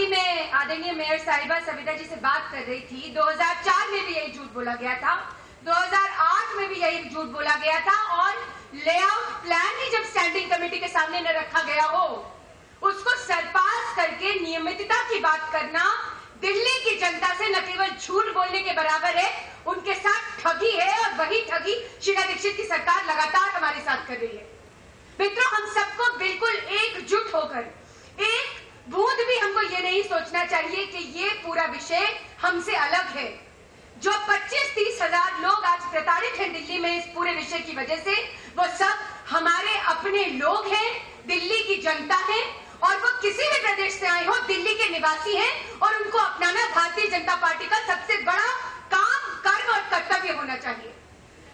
अभी मैं आदरणीय मेयर साहिबा सविता जी से बात कर रही थी। 2004 में भी यही झूठ बोला गया था, 2008 में भी यही झूठ बोला गया था, और लेआउट प्लान ही जब स्टैंडिंग कमेटी के सामने न रखा गया हो, उसको सरपास करके नियमितता की बात करना दिल्ली की जनता से न केवल झूठ बोलने के बराबर है, उनके साथ ठगी है। और वही ठगी शीला दीक्षित की सरकार लगातार हमारे साथ कर रही है। मित्रों, हम सबको बिल्कुल एकजुट होकर, एक बूंद भी हमको ये नहीं सोचना चाहिए कि ये पूरा विषय हमसे अलग है। जो 25-30 हजार लोग आज प्रताड़ित हैं दिल्ली में इस पूरे विषय की वजह से, वो सब हमारे अपने लोग हैं, दिल्ली की जनता है, और वो किसी भी प्रदेश से आए हो, दिल्ली के निवासी हैं, और उनको अपनाना भारतीय जनता पार्टी का सबसे बड़ा काम, कर्म और कर्तव्य होना चाहिए।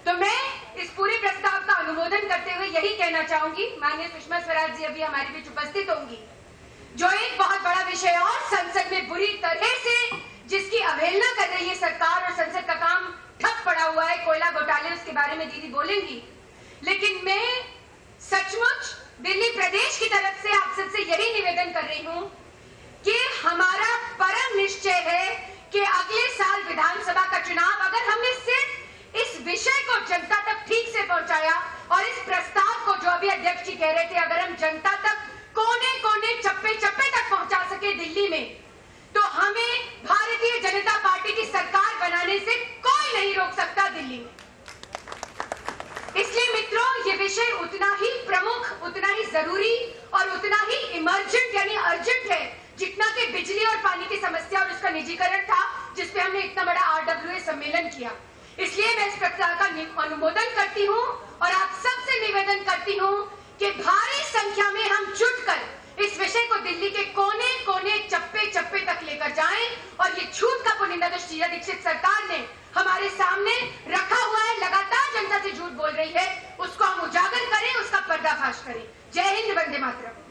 तो मैं इस पूरे प्रस्ताव का अनुमोदन करते हुए यही कहना चाहूंगी, माननीय सुषमा स्वराज जी अभी हमारे बीच उपस्थित होंगी, जो एक बहुत बड़ा विषय और संसद में बुरी तरह से जिसकी अवहेलना कर रही है सरकार, और संसद का काम ठप पड़ा हुआ है, कोयला घोटाले, उसके बारे में दीदी बोलेंगी। लेकिन मैं सचमुच दिल्ली प्रदेश की तरफ से आप सबसे यही निवेदन कर रही हूं कि हमारा परम निश्चय है कि अगले साल विधानसभा का चुनाव, अगर हमने सिर्फ इस विषय को जनता तक ठीक से पहुंचाया, और इस प्रस्ताव को, जो अभी अध्यक्ष जी कह रहे थे, अगर हम जनता तक कोने कोने, चप्पे चप्पे तक पहुंचा सके दिल्ली में, तो हमें भारतीय जनता पार्टी की सरकार बनाने से कोई नहीं रोक सकता दिल्ली में। इसलिए मित्रों, ये विषय उतना ही प्रमुख, उतना ही जरूरी और उतना ही इमरजेंट यानी अर्जेंट है, जितना कि बिजली और पानी की समस्या और उसका निजीकरण था, जिसपे हमने इतना बड़ा RWA सम्मेलन किया। इसलिए मैं इस प्रस्ताव का अनुमोदन करती हूँ, और आप सबसे निवेदन करती हूँ कि भारी संख्या में हम जुटकर इस विषय को दिल्ली के कोने कोने, चप्पे चप्पे तक लेकर जाएं, और ये झूठ का पुलिंदा जो शीला दीक्षित सरकार ने हमारे सामने रखा हुआ है, लगातार जनता से झूठ बोल रही है, उसको हम उजागर करें, उसका पर्दाफाश करें। जय हिंद, वंदे मातरम।